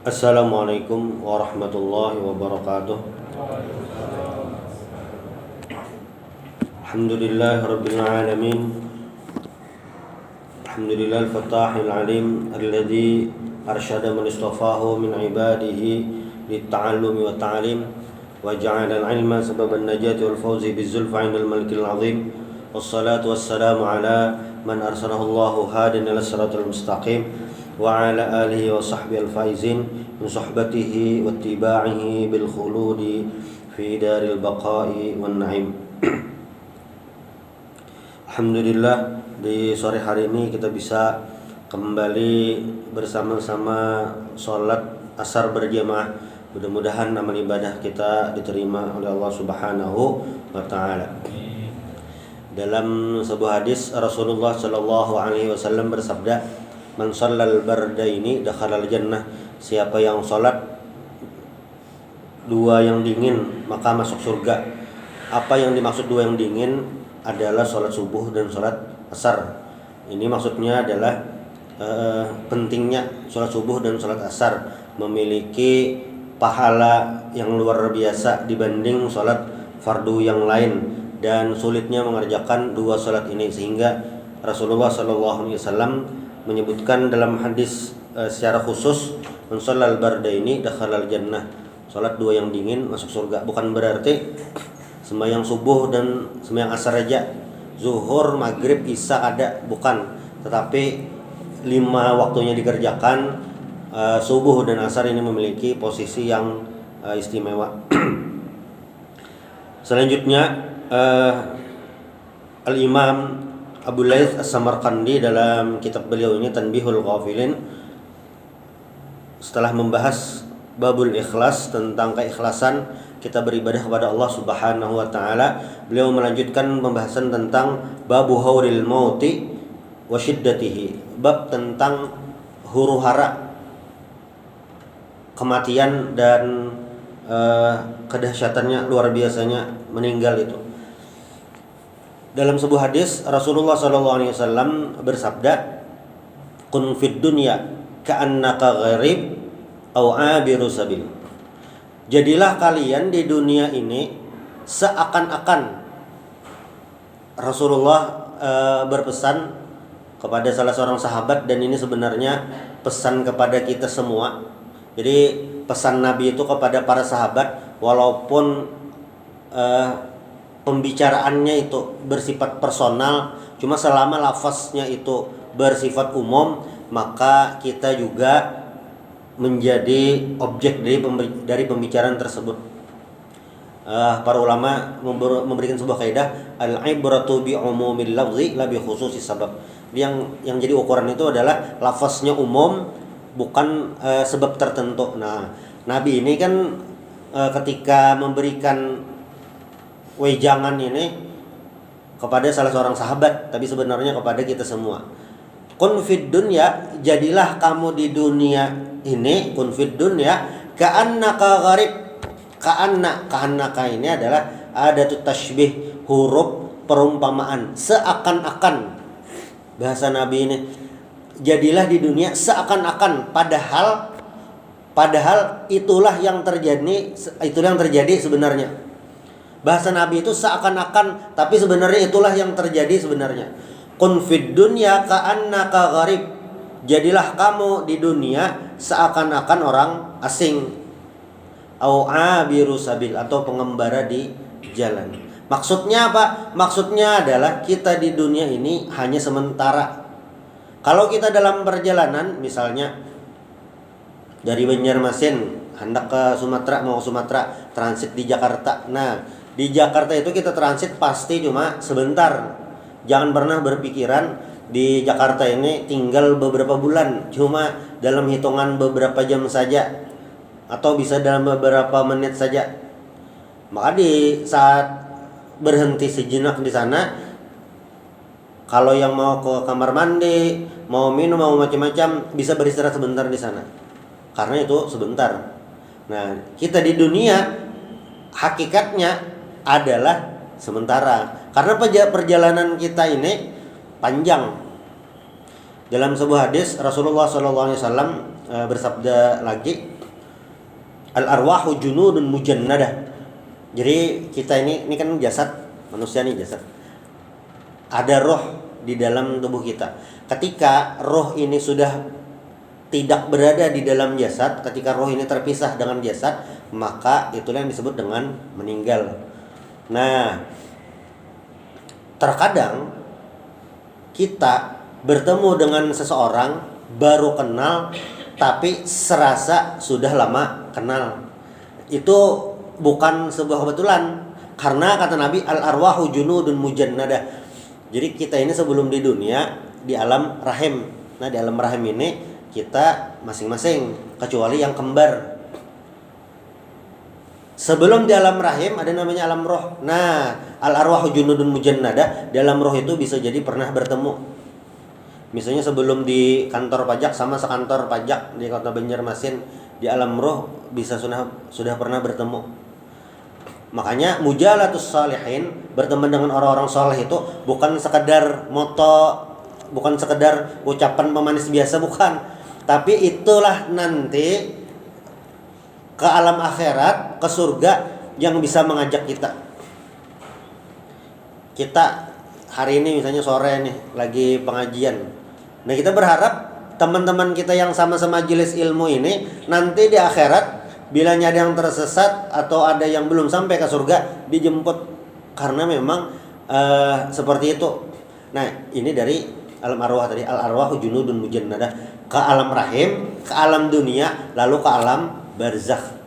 Assalamualaikum warahmatullahi wabarakatuh. Alhamdulillahirabbil alamin. Alhamdulillahil fattahil alim alladzi arsyada man istafahu min ibadihi lit-ta'allumi wa ta'lim wa ja'ala al-'ilma sababan najati wal fawzi bizulfi 'indal malikil 'azim. Wassalatu wassalamu ala man arsalahu Allahu hadiyan ila siratal mustaqim wa ala alihi wa sahbihi al-faizin min suhbatihi wa ittiba'ihi bil khuludi fi daril baqa'i wan na'im. Alhamdulillah, di sore hari ini kita bisa kembali bersama-sama sholat asar berjamaah. Mudah-mudahan amal ibadah kita diterima oleh Allah Subhanahu wa taala. Dalam sebuah hadis Rasulullah sallallahu alaihi wasallam bersabda, "Man shallal bardaini dakhalal jannah." Siapa yang salat dua yang dingin maka masuk surga. Apa yang dimaksud dua yang dingin adalah salat subuh dan salat asar. Ini maksudnya adalah pentingnya salat subuh dan salat asar, memiliki pahala yang luar biasa dibanding salat fardu yang lain, dan sulitnya mengerjakan dua salat ini, sehingga Rasulullah sallallahu alaihi wasallam menyebutkan dalam hadis secara khusus, man shallal bardaini dakhalal jannah. Salat dua yang dingin masuk surga. Bukan berarti sembahyang subuh dan sembahyang asar aja, zuhur, maghrib, isya ada, bukan. Tetapi 5 waktunya dikerjakan, subuh dan asar ini memiliki posisi yang istimewa. Selanjutnya Al-Imam Abu Laits As-Samarqandi dalam kitab beliau ini Tanbihul Ghafilin, setelah membahas babul ikhlas, tentang keikhlasan kita beribadah kepada Allah Subhanahu wa taala, beliau melanjutkan pembahasan tentang babu hauril mauti wa syiddatihi, bab tentang huru-hara kematian dan kedahsyatannya, luar biasanya meninggal itu. Dalam sebuah hadis Rasulullah SAW bersabda, "Kun fid dunya ka'annaka gharib aw 'abiru sabil." Jadilah kalian di dunia ini seakan-akan, Rasulullah berpesan kepada salah seorang sahabat, dan ini sebenarnya pesan kepada kita semua. Jadi pesan Nabi itu kepada para sahabat, walaupun pembicaraannya itu bersifat personal, cuma selama lafaznya itu bersifat umum, maka kita juga menjadi objek dari pembicaraan tersebut. Para ulama memberikan sebuah kaidah, al-ibratu bi umumil lafzi la bi khususis sabab. Yang jadi ukuran itu adalah lafaznya umum, bukan sebab tertentu. Nah, Nabi ini kan ketika memberikan wejangan ini kepada salah seorang sahabat, tapi sebenarnya kepada kita semua. Kun fid dunya, jadilah kamu di dunia ini, kun fid dunya ka'annaka gharib. Ka'annaka ini adalah adatut tashbih, huruf perumpamaan, seakan-akan. Bahasa Nabi ini, jadilah di dunia seakan-akan, padahal itulah yang terjadi sebenarnya. Bahasa Nabi itu seakan-akan, tapi sebenarnya itulah yang terjadi sebenarnya. Kun fid dunya ka'annaka gharib. Jadilah kamu di dunia seakan-akan orang asing. Au 'abiru sabil, atau pengembara di jalan. Maksudnya apa? Maksudnya adalah kita di dunia ini hanya sementara. Kalau kita dalam perjalanan, misalnya dari Banjarmasin hendak ke Sumatera, mau ke Sumatera, transit di Jakarta. Nah, di Jakarta itu kita transit pasti cuma sebentar. Jangan pernah berpikiran di Jakarta ini tinggal beberapa bulan, cuma dalam hitungan beberapa jam saja, atau bisa dalam beberapa menit saja. Maka di saat berhenti sejenak di sana, kalau yang mau ke kamar mandi, mau minum, mau macam-macam, bisa beristirahat sebentar di sana. Karena itu sebentar. Nah, kita di dunia hakikatnya adalah sementara. Karena perjalanan kita ini panjang. Dalam sebuah hadis Rasulullah SAW bersabda lagi, Al arwahu junudun mujannadah. Jadi kita ini kan jasad manusia nih, jasad. Ada roh di dalam tubuh kita. Ketika roh ini sudah tidak berada di dalam jasad, ketika roh ini terpisah dengan jasad, maka itulah yang disebut dengan meninggal. Nah, terkadang kita bertemu dengan seseorang baru kenal, tapi serasa sudah lama kenal. Itu bukan sebuah kebetulan, karena kata Nabi al arwahu junudun mujannadah. Jadi kita ini sebelum di dunia di alam rahim. Nah, di alam rahim ini kita masing-masing, kecuali yang kembar. Sebelum di alam rahim ada namanya alam roh. Nah, al arwahu junudun mujannadah, di alam roh itu bisa jadi pernah bertemu. Misalnya sebelum di kantor pajak sama sekantor pajak di Kota Banjarmasin, di alam roh bisa sudah pernah bertemu. Makanya mujalatus salihin, berteman dengan orang-orang soleh itu bukan sekedar bukan sekedar ucapan pemanis biasa, bukan. Tapi itulah nanti ke alam akhirat, ke surga yang bisa mengajak kita. Kita hari ini misalnya sore nih lagi pengajian. Nah, kita berharap teman-teman kita yang sama-sama majelis ilmu ini nanti di akhirat bila ada yang tersesat atau ada yang belum sampai ke surga dijemput, karena memang seperti itu. Nah, ini dari alam arwah tadi, al arwahu junudun mujannadah, ke alam rahim, ke alam dunia, lalu ke alam barzakh.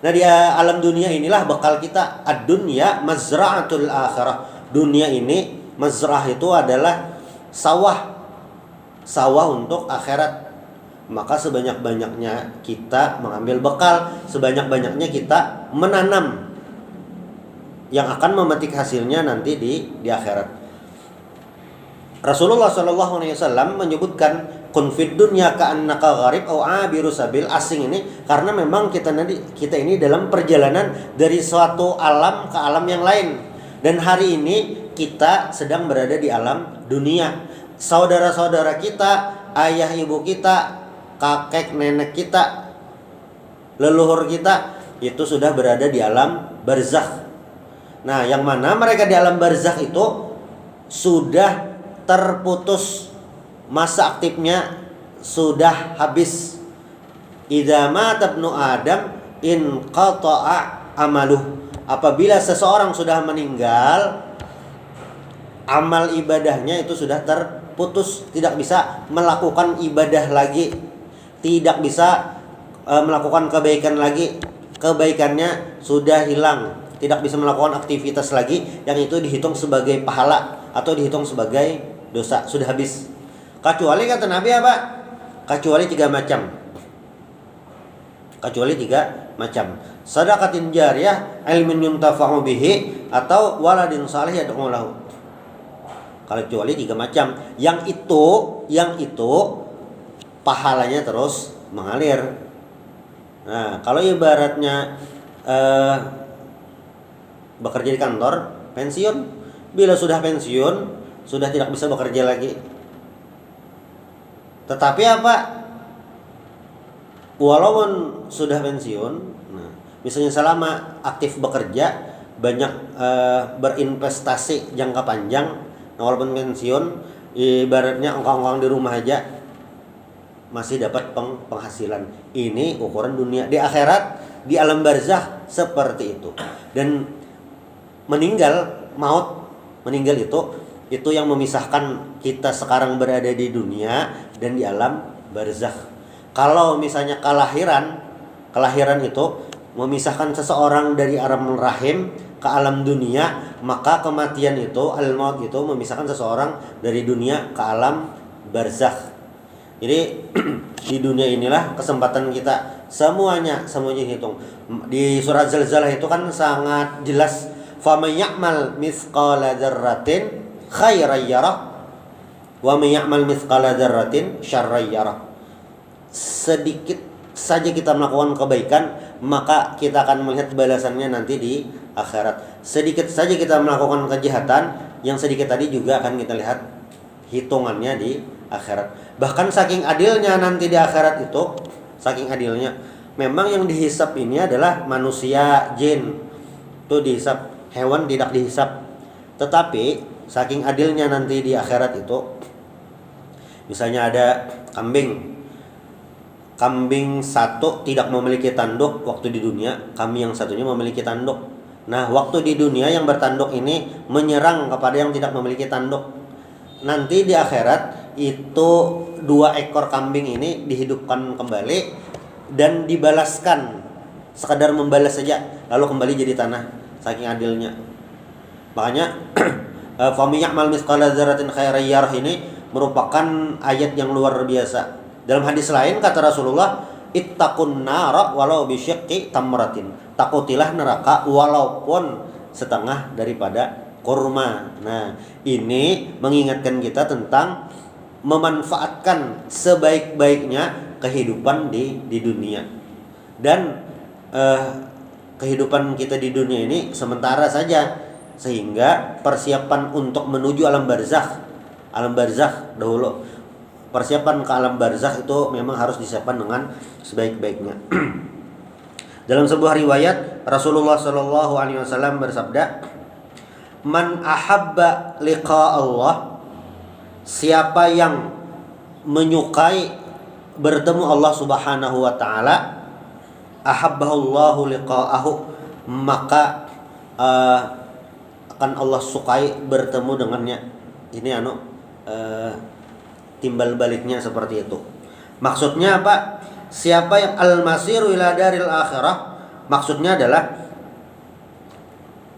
Nah, di alam dunia inilah bekal kita. Ad-dunya mazra'atul akhirah. Dunia ini, mazra'ah itu adalah sawah untuk akhirat. Maka sebanyak-banyaknya kita mengambil bekal, sebanyak-banyaknya kita menanam yang akan memetik hasilnya nanti di akhirat. Rasulullah SAW menyebutkan kun fid dunya ka'annaka gharib au abiru sabil, asing ini karena memang kita ini dalam perjalanan dari suatu alam ke alam yang lain. Dan hari ini kita sedang berada di alam dunia. Saudara-saudara kita, ayah ibu kita, kakek nenek kita, leluhur kita itu sudah berada di alam barzakh. Nah, yang mana mereka di alam barzakh itu sudah terputus, masa aktifnya sudah habis. Idza mata ibnu Adam inqata'a amaluh. Apabila seseorang sudah meninggal, amal ibadahnya itu sudah terputus, tidak bisa melakukan ibadah lagi, tidak bisa melakukan kebaikan lagi, kebaikannya sudah hilang, tidak bisa melakukan aktivitas lagi yang itu dihitung sebagai pahala atau dihitung sebagai dosa, sudah habis. Kecuali kata Nabi apa? Kecuali 3 macam. Kecuali 3 macam. Sadaqatin jariyah, ilmin yuntafa'u bihi, atau waladin salih yad'u lahu. Kalau kecuali 3 macam, yang itu pahalanya terus mengalir. Nah, kalau ibaratnya bekerja di kantor, pensiun, bila sudah pensiun sudah tidak bisa bekerja lagi. Tetapi apa? Walaupun sudah pensiun, nah, misalnya selama aktif bekerja, banyak berinvestasi jangka panjang, nah, walaupun pensiun, ibaratnya ongkang-ongkang di rumah aja masih dapat penghasilan. Ini ukuran dunia. Di akhirat, di alam barzakh seperti itu. Dan meninggal itu yang memisahkan kita sekarang berada di dunia dan di alam barzakh. Kalau misalnya kelahiran itu memisahkan seseorang dari alam rahim ke alam dunia, maka kematian itu, al-maut itu memisahkan seseorang dari dunia ke alam barzakh. Jadi di dunia inilah kesempatan kita, semuanya hitung. Di surat Zalzalah itu kan sangat jelas, faman ya'mal mithqala dzarratin khairan yarah wa man ya'mal mithqala dzarratin syarran yarah. Sedikit saja kita melakukan kebaikan, maka kita akan melihat balasannya nanti di akhirat. Sedikit saja kita melakukan kejahatan, yang sedikit tadi juga akan kita lihat hitungannya di akhirat. Bahkan saking adilnya nanti di akhirat itu, saking adilnya, memang yang dihisap ini adalah manusia, jin. Itu dihisap, hewan tidak dihisap. Tetapi saking adilnya nanti di akhirat itu, misalnya ada kambing. Kambing satu tidak memiliki tanduk waktu di dunia, kambing yang satunya memiliki tanduk. Nah, waktu di dunia yang bertanduk ini menyerang kepada yang tidak memiliki tanduk. Nanti di akhirat itu 2 ekor kambing ini dihidupkan kembali dan dibalaskan, sekadar membalas saja, lalu kembali jadi tanah, saking adilnya. Makanya faman ya'mal mithqala dzarratin khairan yarah ini merupakan ayat yang luar biasa. Dalam hadis lain kata Rasulullah, ittaqun nara walau bisyiqqi tamratin. Takutilah neraka walaupun setengah daripada kurma. Nah, ini mengingatkan kita tentang memanfaatkan sebaik-baiknya kehidupan di dunia. Dan kehidupan kita di dunia ini sementara saja, sehingga persiapan untuk menuju alam barzakh dahulu. Persiapan ke alam barzakh itu memang harus disiapkan dengan sebaik-baiknya. Dalam sebuah riwayat Rasulullah Shallallahu Alaihi Wasallam bersabda, "Man ahabba liqa Allah, siapa yang menyukai bertemu Allah Subhanahu Wa Taala, ahabbahullahu liqa'ahu, maka akan Allah sukai bertemu dengannya." Ini timbal baliknya seperti itu. Maksudnya apa? Siapa yang al-masiru ila daril akhirah, maksudnya adalah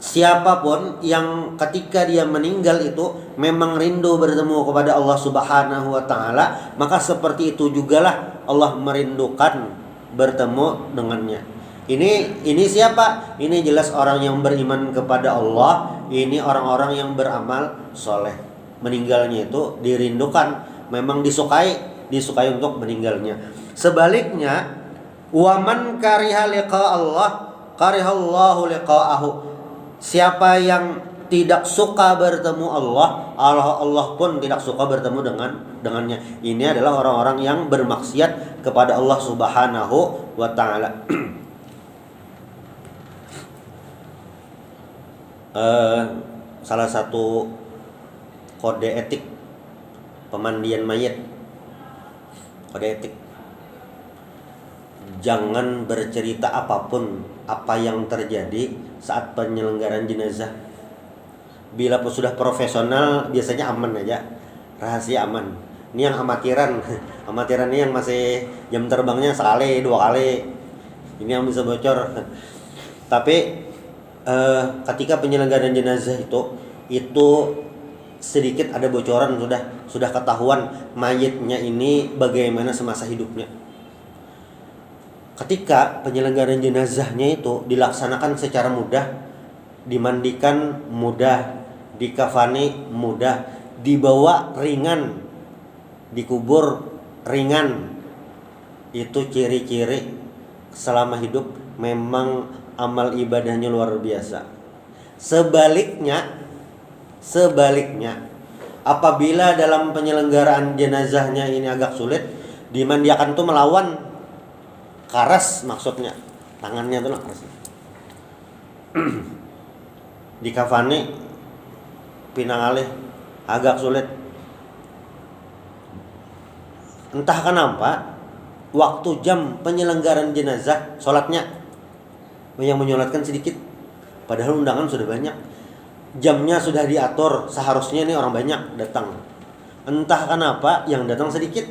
siapapun yang ketika dia meninggal itu memang rindu bertemu kepada Allah Subhanahu wa taala, maka seperti itu jugalah Allah merindukan bertemu dengannya. Ini siapa? Ini jelas orang yang beriman kepada Allah, ini orang-orang yang beramal soleh. Meninggalnya itu dirindukan, memang disukai untuk meninggalnya. Sebaliknya, waman kariha liqa Allah, karihallahu liqa'ahu. Siapa yang tidak suka bertemu Allah, Allah pun tidak suka bertemu dengannya. Ini adalah orang-orang yang bermaksiat kepada Allah Subhanahu wa taala. Salah satu kode etik pemandian mayat, kode etik, jangan bercerita apapun apa yang terjadi saat penyelenggaraan jenazah. Bila sudah profesional biasanya aman aja, rahasia aman. Ini yang amatiran amatiran ini yang masih jam terbangnya sekali 2 kali, ini yang bisa bocor. Tapi ketika penyelenggaraan jenazah itu sedikit ada bocoran, sudah ketahuan mayitnya ini bagaimana semasa hidupnya. Ketika penyelenggaraan jenazahnya itu dilaksanakan secara mudah, dimandikan mudah, dikafani mudah, dibawa ringan, dikubur ringan, itu ciri-ciri selama hidup memang amal ibadahnya luar biasa. Sebaliknya, apabila dalam penyelenggaraan jenazahnya ini agak sulit, dimandikan tuh melawan, karas maksudnya, tangannya tuh karas. Dikafani pinangalih agak sulit. Entah kenapa waktu jam penyelenggaraan jenazah sholatnya yang menyolatkan sedikit, padahal undangan sudah banyak. Jamnya sudah diatur, seharusnya ini orang banyak datang. Entah kenapa yang datang sedikit.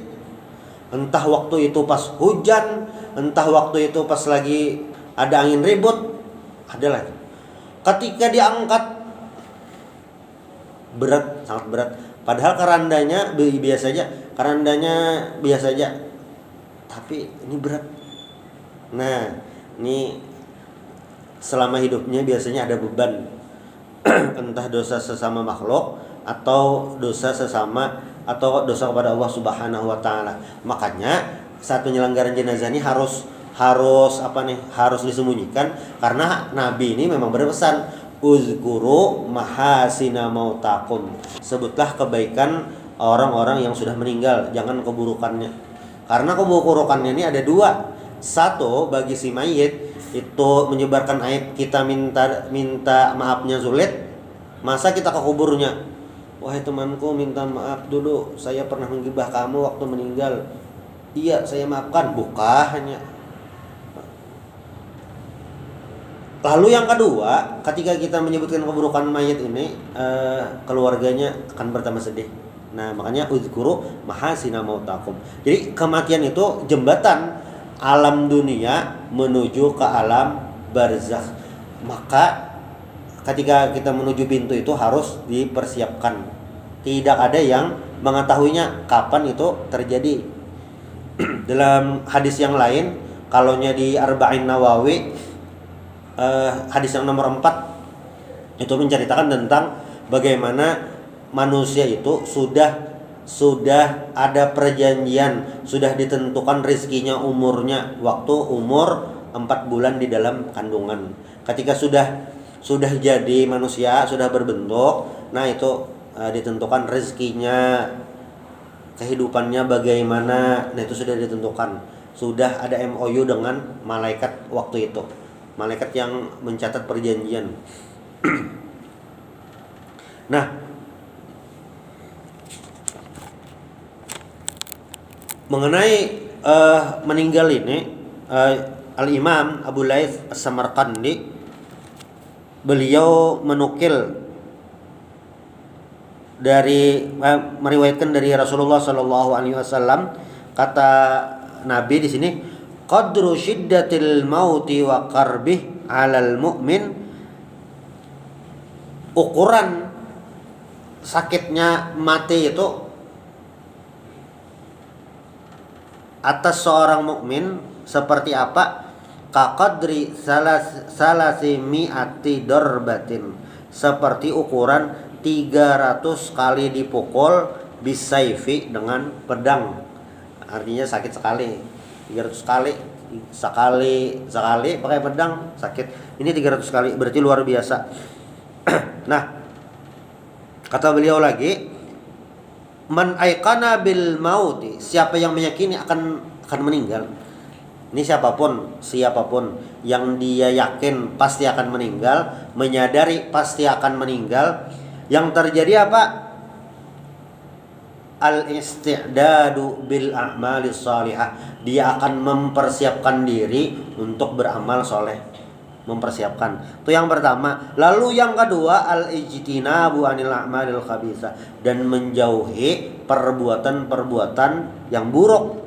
Entah waktu itu pas hujan, entah waktu itu pas lagi ada angin ribut, ada lagi. Ketika diangkat berat, sangat berat. Padahal kerandanya biasa aja, tapi ini berat. Nah, ini selama hidupnya biasanya ada beban. Entah dosa sesama makhluk atau dosa kepada Allah Subhanahu wa taala. Makanya saat penyelenggaraan jenazah ini harus disembunyikan, karena Nabi ini memang berpesan, uzkuru mahasina mautakum. Sebutlah kebaikan orang-orang yang sudah meninggal, jangan keburukannya. Karena keburukannya ini ada 2. Satu, bagi si mayit itu menyebarkan aib, kita minta maafnya sulit. Masa kita ke kuburnya, wahai temanku, minta maaf dulu, saya pernah menggibah kamu waktu meninggal. Iya, saya maafkan. Bukannya. Lalu yang kedua, ketika kita menyebutkan keburukan mayit ini, keluarganya akan bertambah sedih. Nah, makanya uzkuru mahasina mautakum. Jadi kematian itu jembatan alam dunia menuju ke alam barzakh. Maka ketika kita menuju pintu itu harus dipersiapkan. Tidak ada yang mengetahuinya kapan itu terjadi. Dalam hadis yang lain, kalaunya di Arba'in Nawawi, hadis yang nomor 4 itu menceritakan tentang bagaimana manusia itu sudah ada perjanjian, sudah ditentukan rezekinya, umurnya, waktu umur 4 bulan di dalam kandungan. Ketika sudah jadi manusia, sudah berbentuk, nah itu ditentukan rezekinya, kehidupannya bagaimana. Nah itu sudah ditentukan, sudah ada MOU dengan malaikat waktu itu, malaikat yang mencatat perjanjian. Nah, mengenai meninggal ini, Al-Imam Abu Laits As-Samarqandi, beliau menukil dari meriwayatkan dari Rasulullah Shallallahu Alaihi Wasallam, kata Nabi di sini, qadru syiddatil mauti wa qarbih 'alal mu'min, ukuran sakitnya mati itu atas seorang mukmin seperti apa? Kaqadri salasi mi'ati darbatin, seperti ukuran 300 kali dipukul bisayfi, dengan pedang. Artinya sakit sekali. 300 sekali pakai pedang sakit. Ini 300 kali, berarti luar biasa. Nah, kata beliau lagi, man aikana bil mauti, siapa yang meyakini akan meninggal. Ini siapapun yang dia yakin pasti akan meninggal, menyadari pasti akan meninggal, yang terjadi apa? Al-isti'dadu bil a'malis salihah, dia akan mempersiapkan diri untuk beramal soleh, mempersiapkan. Itu yang pertama. Lalu yang kedua, al-ijtinabu anil a'malil khabisa, dan menjauhi perbuatan-perbuatan yang buruk.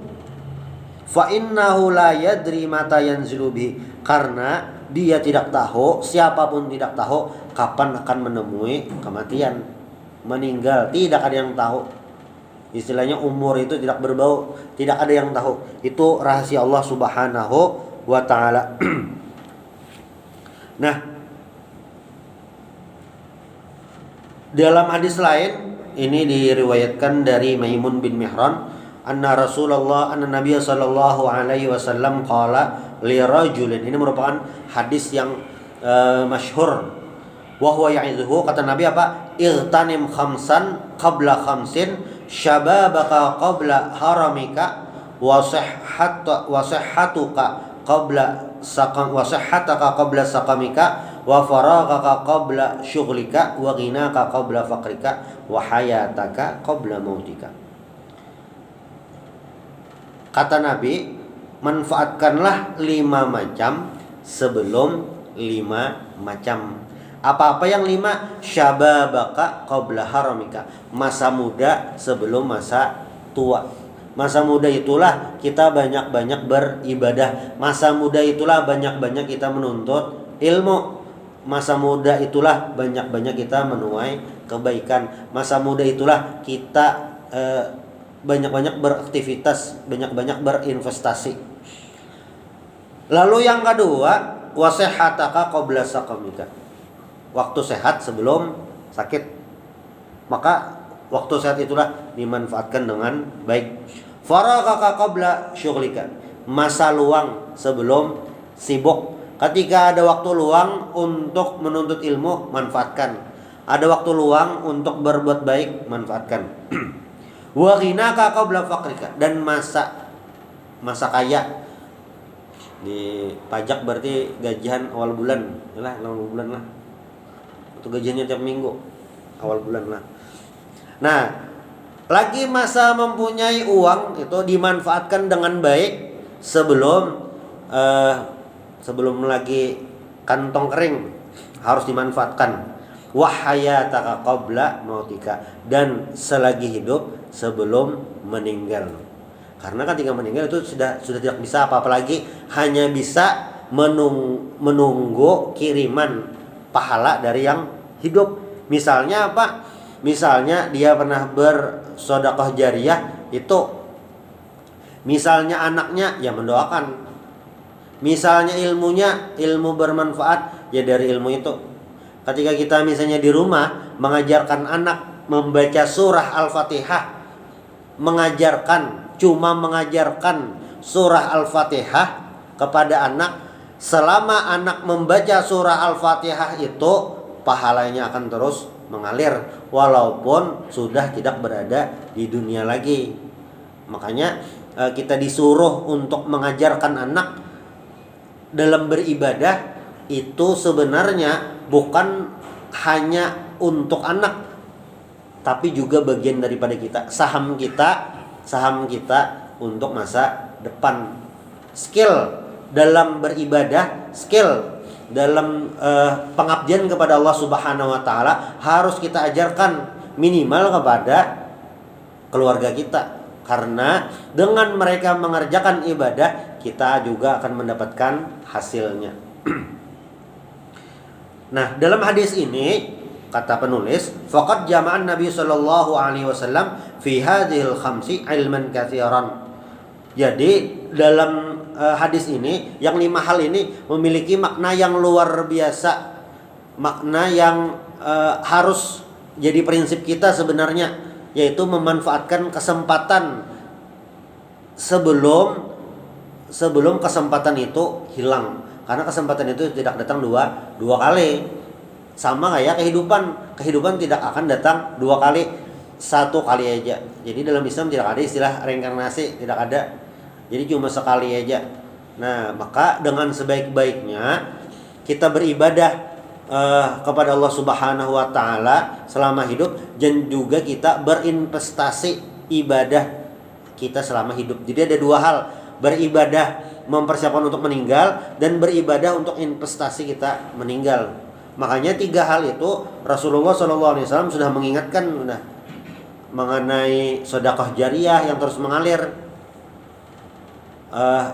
Fa innahu la yadri mata yanzilu bihi, karena dia tidak tahu, siapapun tidak tahu kapan akan menemui kematian, meninggal. Tidak ada yang tahu. Istilahnya umur itu tidak berbau, tidak ada yang tahu. Itu rahasia Allah Subhanahu wa taala. Nah, dalam hadis lain ini diriwayatkan dari Maimun bin Mihran, anna Nabiya sallallahu alaihi wasallam qala li rajulin. Ini merupakan hadis yang masyhur. Wa huwa ya'idhu, kata Nabi apa? Igtanim khamsan qabla khamsin, syababaka qabla haramika, wa sihhatuka qabla sakamika, wa faragaka qabla syughlika, wa ghinaka qabla faqrika, wa hayataka qabla mautika. Kata Nabi, manfaatkanlah 5 macam sebelum 5 macam. Apa-apa yang 5? Syababaka qabla haramika, masa muda sebelum masa tua. Masa muda itulah kita banyak-banyak beribadah. Masa muda itulah banyak-banyak kita menuntut ilmu. Masa muda itulah banyak-banyak kita menuai kebaikan. Masa muda itulah kita banyak-banyak beraktivitas, banyak-banyak berinvestasi. Lalu yang kedua, wasihhataka qabla sakamika, waktu sehat sebelum sakit. Maka waktu sehat itulah dimanfaatkan dengan baik. Faragaka qabla syughlika, masa luang sebelum sibuk. Ketika ada waktu luang untuk menuntut ilmu, manfaatkan. Ada waktu luang untuk berbuat baik, manfaatkan. Wa ghinaka qabla faqrika, dan masa kaya Di pajak berarti gajian awal bulan, awal bulan lah. Itu gajiannya tiap minggu, awal bulan lah. Nah, lagi masa mempunyai uang itu dimanfaatkan dengan baik sebelum lagi kantong kering, harus dimanfaatkan. Wahayataka qabla mautika, dan selagi hidup sebelum meninggal. Karena ketika meninggal itu sudah tidak bisa apa-apa lagi, hanya bisa menunggu kiriman pahala dari yang hidup. Misalnya apa? Misalnya dia pernah bersedekah jariyah, itu misalnya anaknya ya mendoakan. Misalnya ilmu bermanfaat, ya dari ilmu itu. Ketika kita misalnya di rumah mengajarkan anak membaca surah Al-Fatihah, cuma mengajarkan surah Al-Fatihah kepada anak, selama anak membaca surah Al-Fatihah itu pahalanya akan terus mengalir walaupun sudah tidak berada di dunia lagi. Makanya kita disuruh untuk mengajarkan anak dalam beribadah itu sebenarnya bukan hanya untuk anak, tapi juga bagian daripada kita, saham kita untuk masa depan. Skill dalam beribadah, skill dalam pengabdian kepada Allah Subhanahu wa taala harus kita ajarkan minimal kepada keluarga kita, karena dengan mereka mengerjakan ibadah kita juga akan mendapatkan hasilnya. Nah, dalam hadis ini kata penulis, faqad jama'an Nabi sallallahu alaihi wasallam fi hadhil khamsi ilman katsiran. Jadi dalam hadis ini yang 5 hal ini memiliki makna yang luar biasa, makna yang harus jadi prinsip kita sebenarnya, yaitu memanfaatkan kesempatan sebelum kesempatan itu hilang. Karena kesempatan itu tidak datang dua kali. Sama kayak kehidupan tidak akan datang 2 kali, 1 kali aja. Jadi dalam Islam tidak ada istilah reinkarnasi, tidak ada. Jadi cuma sekali aja. Nah, maka dengan sebaik-baiknya kita beribadah kepada Allah Subhanahu wa taala selama hidup, dan juga kita berinvestasi ibadah kita selama hidup. Jadi ada 2 hal, beribadah mempersiapkan untuk meninggal, dan beribadah untuk investasi kita meninggal. Makanya 3 hal itu Rasulullah SAW sudah mengingatkan mengenai sedekah jariyah yang terus mengalir,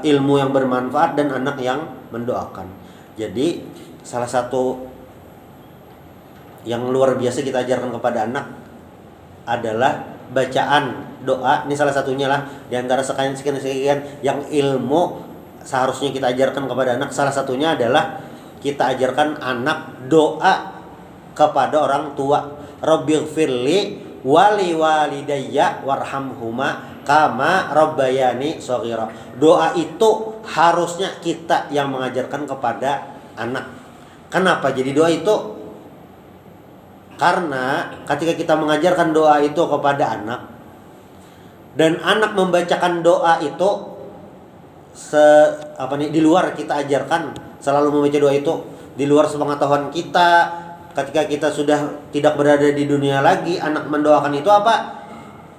ilmu yang bermanfaat, dan anak yang mendoakan. Jadi salah satu yang luar biasa kita ajarkan kepada anak adalah bacaan doa. Ini salah satunya lah, di antara sekian yang ilmu seharusnya kita ajarkan kepada anak. Salah satunya adalah kita ajarkan anak doa kepada orang tua. Rabbighfirli wali walidayya warhamhuma kama rabbayani shaghira. Doa itu harusnya kita yang mengajarkan kepada anak. Kenapa jadi doa itu? Karena ketika kita mengajarkan doa itu kepada anak, dan anak membacakan doa itu di luar kita ajarkan, selalu membaca doa itu di luar sepengetahuan kita. Ketika kita sudah tidak berada di dunia lagi, anak mendoakan itu apa?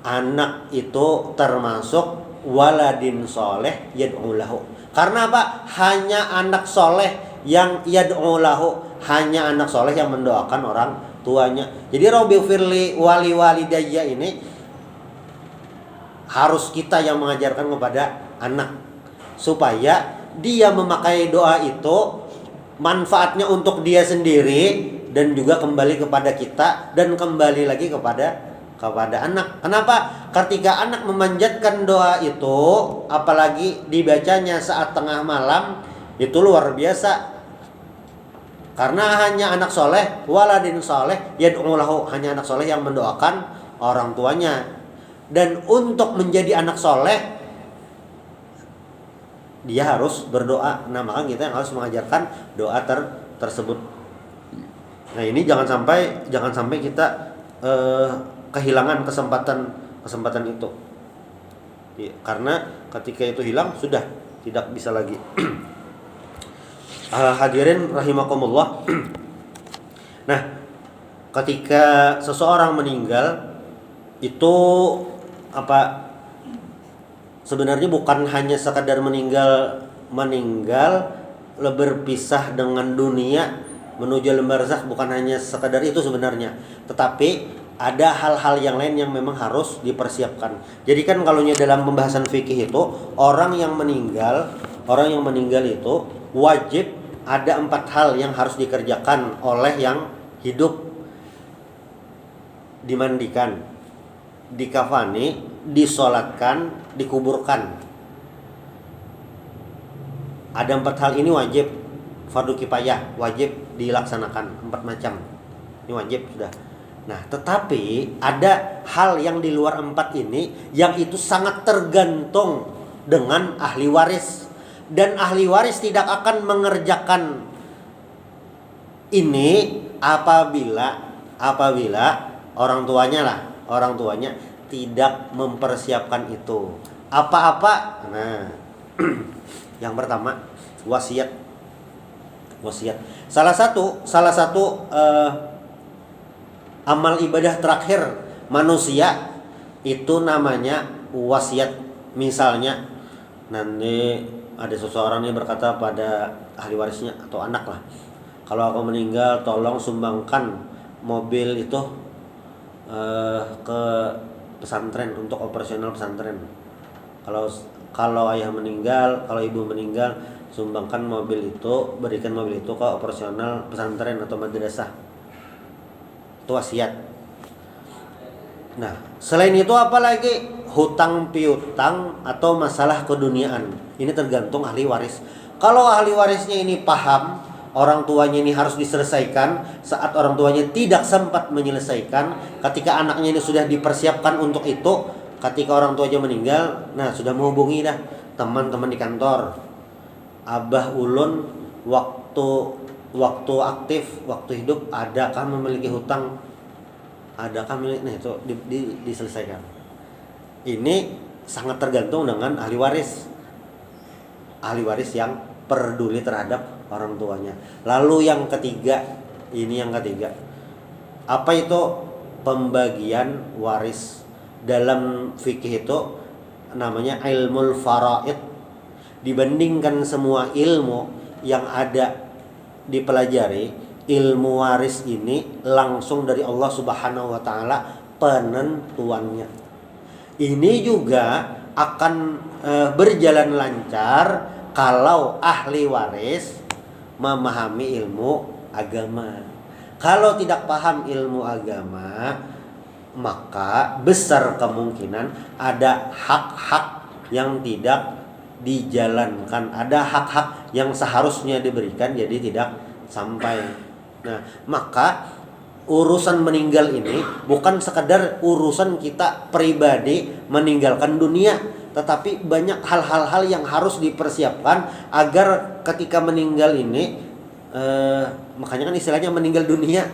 Anak itu termasuk waladin soleh yad'u lahu. Karena apa? Hanya anak soleh yang yad'u lahu, hanya anak soleh yang mendoakan orang tuanya. Jadi Rabbighfirli wali walidayya ini harus kita yang mengajarkan kepada anak, supaya dia memakai doa itu manfaatnya untuk dia sendiri, dan juga kembali kepada kita, dan kembali lagi kepada anak. Kenapa? Ketika anak memanjatkan doa itu, apalagi dibacanya saat tengah malam, itu luar biasa. Karena hanya anak soleh, waladin soleh yad'u lahu, hanya anak soleh yang mendoakan orang tuanya. Dan untuk menjadi anak soleh, dia harus berdoa. Nah, maka kita yang harus mengajarkan doa tersebut. Nah, ini jangan sampai kita kehilangan kesempatan itu. Karena ketika itu hilang, sudah tidak bisa lagi. Hadirin rahimakumullah. Nah, ketika seseorang meninggal itu apa, sebenarnya bukan hanya sekadar meninggal berpisah dengan dunia menuju alam barzakh, bukan hanya sekadar itu sebenarnya, tetapi ada hal-hal yang lain yang memang harus dipersiapkan. Jadi kan kalau dalam pembahasan fikih itu orang yang meninggal itu wajib ada 4 hal yang harus dikerjakan oleh yang hidup: dimandikan, dikafani, disolatkan, dikuburkan. Ada 4 hal ini wajib, fardu kifayah, wajib dilaksanakan 4 macam. Ini wajib sudah. Nah, tetapi ada hal yang di luar 4 ini yang itu sangat tergantung dengan ahli waris, dan ahli waris tidak akan mengerjakan ini apabila orang tuanya tidak mempersiapkan itu. Apa-apa? Nah, yang pertama wasiat. Salah satu amal ibadah terakhir manusia itu namanya wasiat. Misalnya nanti ada seseorang yang berkata pada ahli warisnya atau anak lah, kalau aku meninggal tolong sumbangkan mobil itu ke pesantren untuk operasional pesantren. Kalau ayah meninggal, kalau ibu meninggal, sumbangkan mobil itu, berikan mobil itu ke operasional pesantren atau madrasah. Itu wasiat. Nah, selain itu apalagi hutang piutang atau masalah keduniaan. Ini tergantung ahli waris. Kalau ahli warisnya ini paham orang tuanya ini harus diselesaikan, saat orang tuanya tidak sempat menyelesaikan, ketika anaknya ini sudah dipersiapkan untuk itu, ketika orang tuanya meninggal, nah sudah menghubungi dah teman-teman di kantor. Abah ulun waktu aktif, waktu hidup, adakah memiliki hutang? Adakah milik? Nah itu diselesaikan. Ini sangat tergantung dengan ahli waris. Ahli waris yang peduli terhadap orang tuanya. Lalu yang ketiga, apa itu pembagian waris? Dalam fikih itu namanya ilmul faraid. Dibandingkan semua ilmu yang ada dipelajari, ilmu waris ini langsung dari Allah Subhanahu wa taala penentuannya. Ini juga akan berjalan lancar kalau ahli waris memahami ilmu agama. Kalau tidak paham ilmu agama, maka besar kemungkinan ada hak-hak yang tidak dijalankan, ada hak-hak yang seharusnya diberikan jadi tidak sampai. Nah, maka urusan meninggal ini bukan sekadar urusan kita pribadi meninggalkan dunia, tetapi banyak hal-hal yang harus dipersiapkan agar ketika meninggal ini, makanya kan istilahnya meninggal dunia,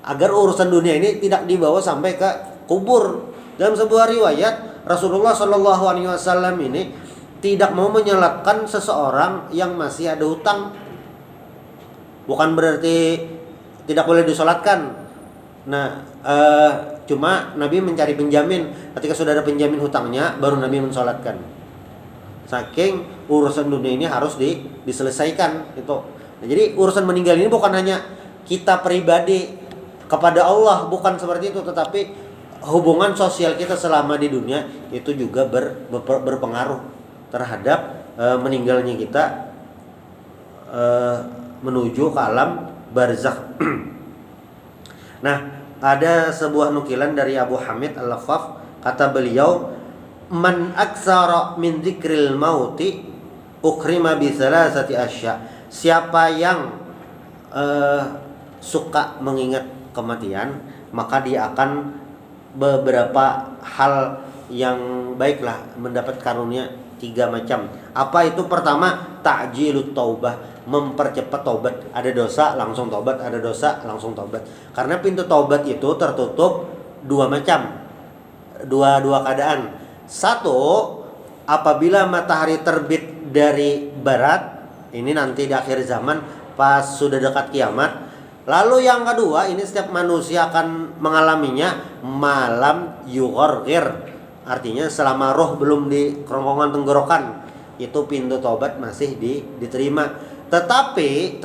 agar urusan dunia ini tidak dibawa sampai ke kubur. Dalam sebuah riwayat Rasulullah SAW ini tidak mau menyolatkan seseorang yang masih ada hutang. Bukan berarti tidak boleh disolatkan. Nah, cuma Nabi mencari penjamin. Ketika sudah ada penjamin hutangnya, baru Nabi mensolatkan. Saking urusan dunia ini harus diselesaikan itu. Nah, jadi urusan meninggal ini bukan hanya kita pribadi kepada Allah, bukan seperti itu, tetapi hubungan sosial kita selama di dunia itu juga berpengaruh terhadap meninggalnya kita menuju ke alam barzakh. Nah, ada sebuah nukilan dari Abu Hamid Al-Laffaf, kata beliau, man aksara min dzikril mauti ukrima bi salasati asya. Siapa yang suka mengingat kematian, maka dia akan beberapa hal yang baiklah, mendapat karunia 3 macam. Apa itu? Pertama, ta'jilut taubah, mempercepat taubat. Ada dosa langsung taubat, ada dosa langsung taubat. Karena pintu taubat itu tertutup 2 macam. Dua keadaan. Satu, apabila matahari terbit dari barat, Ini nanti di akhir zaman pas sudah dekat kiamat. Lalu yang kedua, ini setiap manusia akan mengalaminya, malam yugharghir. Artinya selama roh belum di kerongkongan tenggorokan, itu pintu tobat masih diterima. Tetapi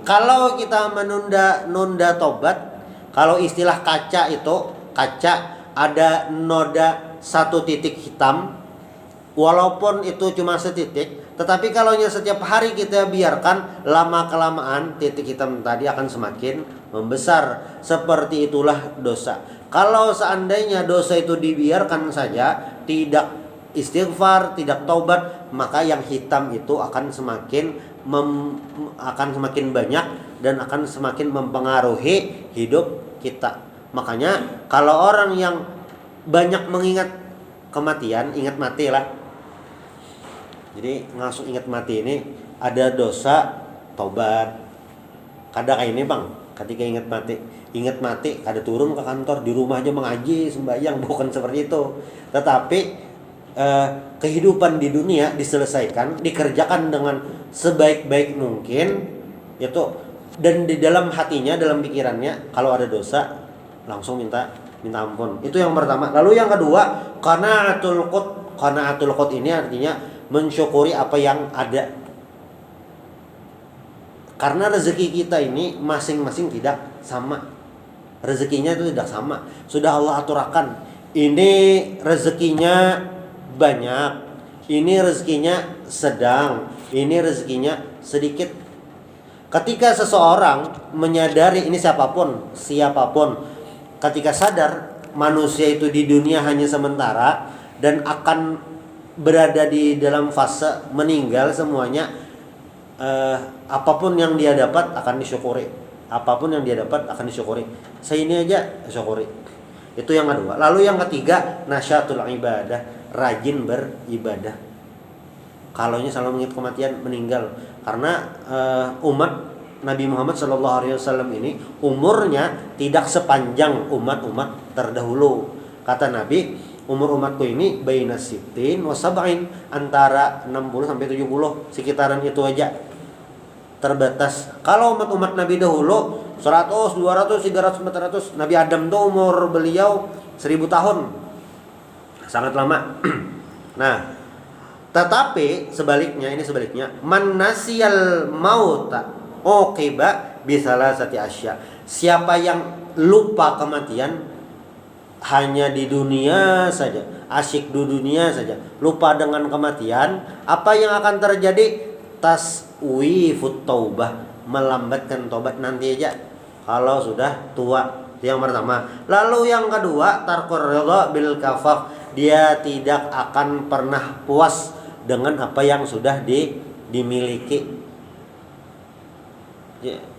kalau kita menunda tobat, kalau istilah kaca itu, kaca ada noda satu titik hitam, walaupun itu cuma setitik, tetapi kalau setiap hari kita biarkan, lama kelamaan titik hitam tadi akan semakin membesar. Seperti itulah dosa. Kalau seandainya dosa itu dibiarkan saja, tidak istighfar, tidak taubat, maka yang hitam itu akan semakin banyak dan akan semakin mempengaruhi hidup kita. Makanya kalau orang yang banyak mengingat kematian, ingat mati lah. Jadi langsung ingat mati ini, ada dosa, taubat. Kadang kayak ini bang, ketika ingat mati, kada turun ke kantor, di rumah aja mengaji, sembahyang, bukan seperti itu. Tetapi kehidupan di dunia diselesaikan, dikerjakan dengan sebaik-baik mungkin, itu, dan di dalam hatinya, dalam pikirannya, kalau ada dosa langsung minta ampun. Itu yang pertama. Lalu yang kedua, qanaatul qut ini artinya mensyukuri apa yang ada. Karena rezeki kita ini masing-masing tidak sama. Rezekinya itu tidak sama. Sudah Allah aturakan. Ini rezekinya banyak, ini rezekinya sedang, ini rezekinya sedikit. Ketika seseorang menyadari, ini siapapun, ketika sadar manusia itu di dunia hanya sementara dan akan berada di dalam fase meninggal semuanya, apapun yang dia dapat akan disyukuri. Saya ini aja syukuri. Itu yang kedua. Lalu yang ketiga, nasyatul ibadah, rajin beribadah. Kalau selalu mengingat kematian, meninggal. Karena umat Nabi Muhammad SAW ini umurnya tidak sepanjang umat-umat terdahulu. Kata Nabi, umur umatku ini baina sittin wa sab'in, antara 60 sampai 70, sekitaran itu aja. Terbatas. Kalau umat-umat Nabi dahulu 100, 200, 300, 400, Nabi Adam tuh umur beliau 1000 tahun. Sangat lama. Nah, tetapi sebaliknya, man nasiyal mauta uqiba bisalasati asya. Siapa yang lupa kematian hanya di dunia saja, asyik di dunia saja, lupa dengan kematian, apa yang akan terjadi? Taswifut taubah, melambatkan tobat nanti aja kalau sudah tua. Itu yang pertama. Lalu yang kedua, tarkur ridha bil kafaf, dia tidak akan pernah puas dengan apa yang sudah dimiliki.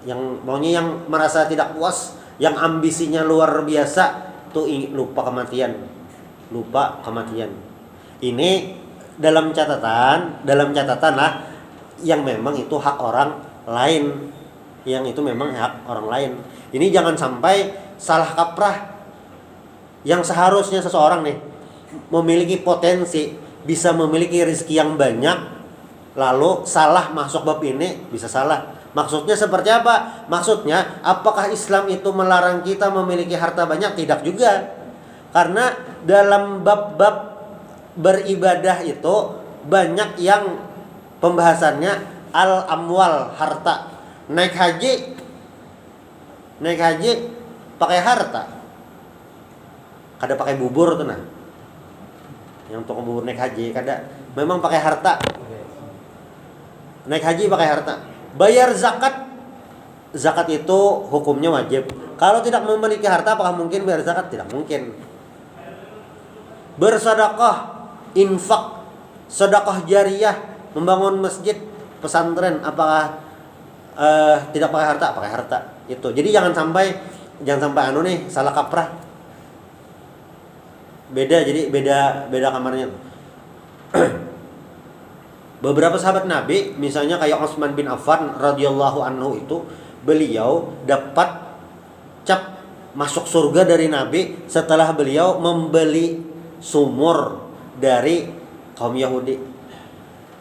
Yang merasa tidak puas, yang ambisinya luar biasa, tuh lupa kematian. Ini dalam catatan lah, yang memang itu hak orang lain. Ini jangan sampai salah kaprah. Yang seharusnya seseorang nih memiliki potensi, bisa memiliki rezeki yang banyak, lalu salah masuk bab ini, bisa salah. Maksudnya seperti apa? Maksudnya, apakah Islam itu melarang kita memiliki harta banyak? Tidak juga. Karena dalam bab-bab beribadah itu banyak yang pembahasannya al-amwal, harta. Naik haji pakai harta. Kada pakai bubur tuh nah. Yang tukang bubur naik haji kada, memang pakai harta. Naik haji pakai harta. Bayar zakat itu hukumnya wajib. Kalau tidak memiliki harta, apakah mungkin bayar zakat? Tidak mungkin. Bersedekah, infak, sedekah jariyah, membangun masjid, pesantren, apakah tidak pakai harta? Pakai harta. Itu. Jadi jangan sampai salah kaprah. Beda kamarnya. Beberapa sahabat Nabi, misalnya kayak Utsman bin Affan radhiyallahu anhu, itu beliau dapat cap masuk surga dari Nabi setelah beliau membeli sumur dari kaum Yahudi.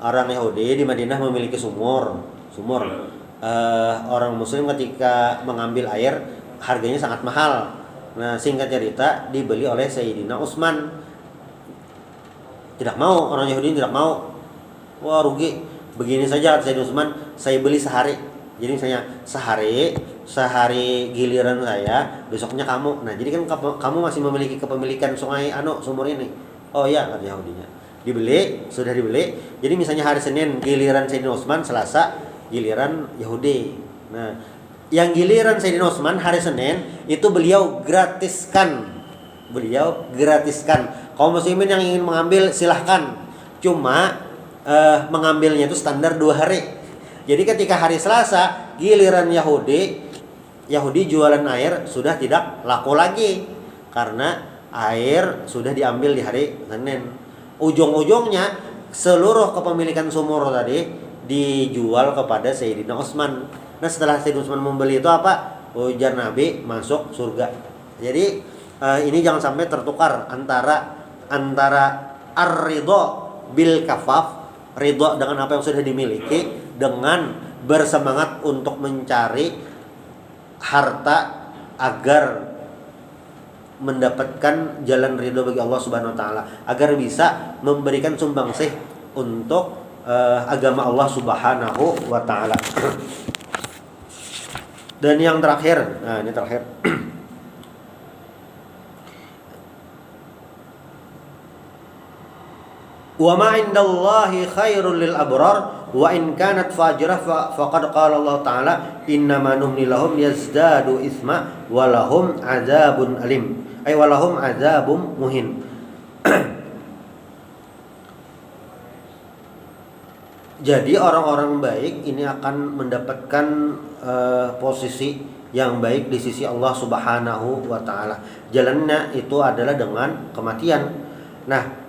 orang Yahudi di Madinah memiliki sumur. Orang Muslim ketika mengambil air harganya sangat mahal. Nah, singkat cerita dibeli oleh Sayyidina Utsman. Tidak mau, orang Yahudi tidak mau. Wah, rugi. Begini saja Sayyidina Utsman, saya beli sehari. Jadi misalnya sehari giliran saya, besoknya kamu. Nah, jadi kan kamu masih memiliki kepemilikan sungai sumur ini. Oh iya, kata Yahudinya. Sudah dibeli. Jadi misalnya hari Senin giliran Sayyidina Utsman, Selasa giliran Yahudi. Nah, yang giliran Sayyidina Utsman hari Senin itu beliau gratiskan. Kaum muslimin yang ingin mengambil silahkan. Cuma mengambilnya itu standar 2 hari. Jadi ketika hari Selasa giliran Yahudi jualan air sudah tidak laku lagi karena air sudah diambil di hari Senin. Ujung-ujungnya seluruh kepemilikan sumur tadi dijual kepada Sayyidina Utsman. Nah, setelah Sayyidina Utsman membeli itu apa? Ujar Nabi masuk surga. Jadi ini jangan sampai tertukar antara ar-ridha bil kafaf, ridha dengan apa yang sudah dimiliki, dengan bersemangat untuk mencari harta agar mendapatkan jalan ridho bagi Allah Subhanahu wa taala, agar bisa memberikan sumbangsih untuk agama Allah Subhanahu wa taala. Dan yang terakhir, nah ini terakhir. Wa ma indallahi khairul lil abrar wa in kanat fajirah faqad qala Allah taala innama numli lahum yazdadu isma wa lahum adzabun alim ay wa lahum adzabum muhin. Jadi orang-orang baik ini akan mendapatkan posisi yang baik di sisi Allah Subhanahu wa taala. Jalannya itu adalah dengan kematian. Nah,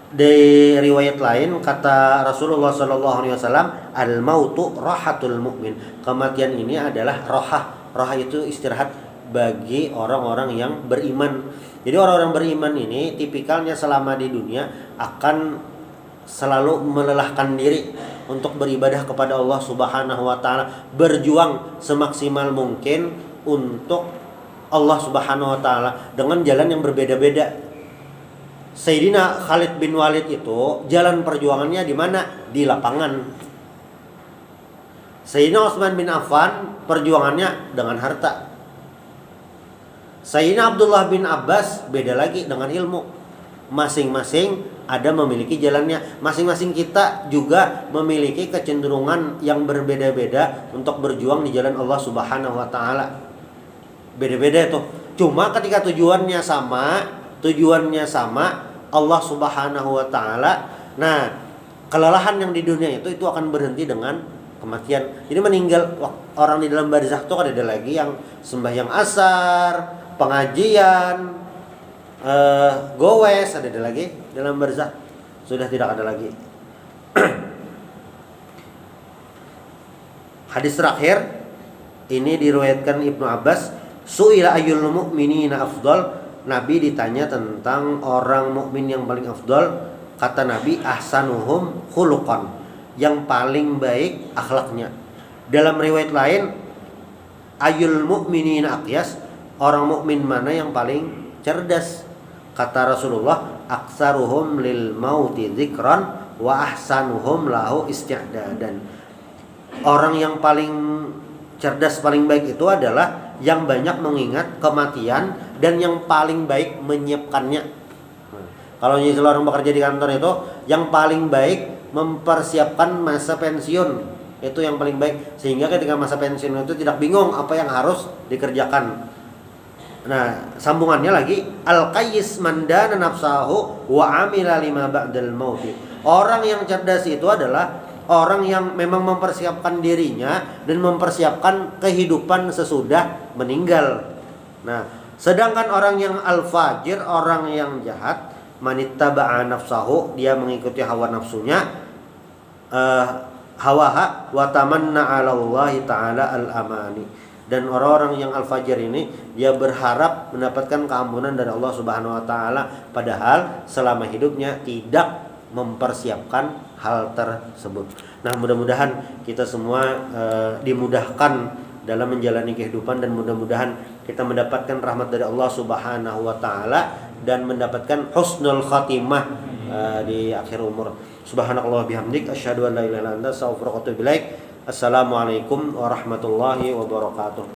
di riwayat lain kata Rasulullah SAW, al mautu rahatul mu'min. Kematian ini adalah rohah. Rohah itu istirahat bagi orang-orang yang beriman. Jadi orang-orang beriman ini tipikalnya selama di dunia akan selalu melelahkan diri untuk beribadah kepada Allah Subhanahu wa taala, berjuang semaksimal mungkin untuk Allah Subhanahu wa taala dengan jalan yang berbeda-beda. Sayyidina Khalid bin Walid itu jalan perjuangannya di mana? Di lapangan. Sayyidina Utsman bin Affan perjuangannya dengan harta. Sayyidina Abdullah bin Abbas beda lagi dengan ilmu. Masing-masing ada memiliki jalannya. Masing-masing kita juga memiliki kecenderungan yang berbeda-beda untuk berjuang di jalan Allah Subhanahu wa taala. Beda-beda itu. Cuma ketika tujuannya sama Allah Subhanahu wa taala. Nah, kelelahan yang di dunia itu akan berhenti dengan kematian. Jadi meninggal orang di dalam barzakh itu ada lagi yang sembahyang asar, pengajian, gowes, ada lagi dalam barzakh. Sudah tidak ada lagi. Hadis terakhir ini diriwayatkan Ibnu Abbas, su'ila ayyul mu'minina afdal. Nabi ditanya tentang orang mukmin yang paling afdal. Kata Nabi, ahsanuhum khuluqan, yang paling baik akhlaknya. Dalam riwayat lain, ayul mu'minina aqyas, orang mukmin mana yang paling cerdas. Kata Rasulullah, aksaruhum lil mauti dzikran wa ahsanuhum lahu isti'dadan. Orang yang paling cerdas, paling baik itu adalah yang banyak mengingat kematian dan yang paling baik menyiapkannya. Kalau orang bekerja di kantor itu, yang paling baik mempersiapkan masa pensiun, itu yang paling baik, sehingga ketika masa pensiun itu tidak bingung apa yang harus dikerjakan. Nah, sambungannya lagi, al-qayyis mandana nafsahu wa amila lima ba'dal maut. Orang yang cerdas itu adalah orang yang memang mempersiapkan dirinya dan mempersiapkan kehidupan sesudah meninggal. Nah, sedangkan orang yang al-fajir, orang yang jahat, manittaba'a nafsahu, dia mengikuti hawa nafsunya, hawaha wa tamanna 'ala Allah taala al-amani. Dan orang-orang yang al-fajir ini dia berharap mendapatkan keampunan dari Allah Subhanahu wa taala, padahal selama hidupnya tidak mempersiapkan hal tersebut. Nah, mudah-mudahan kita semua dimudahkan dalam menjalani kehidupan, dan mudah-mudahan kita mendapatkan rahmat dari Allah Subhanahu wa taala dan mendapatkan husnul khatimah di akhir umur. Subhanallah bihamdik asyhadu an la ilaha illa anta astaghfiruka wa atubu ilaik. Assalamualaikum warahmatullahi wabarakatuh.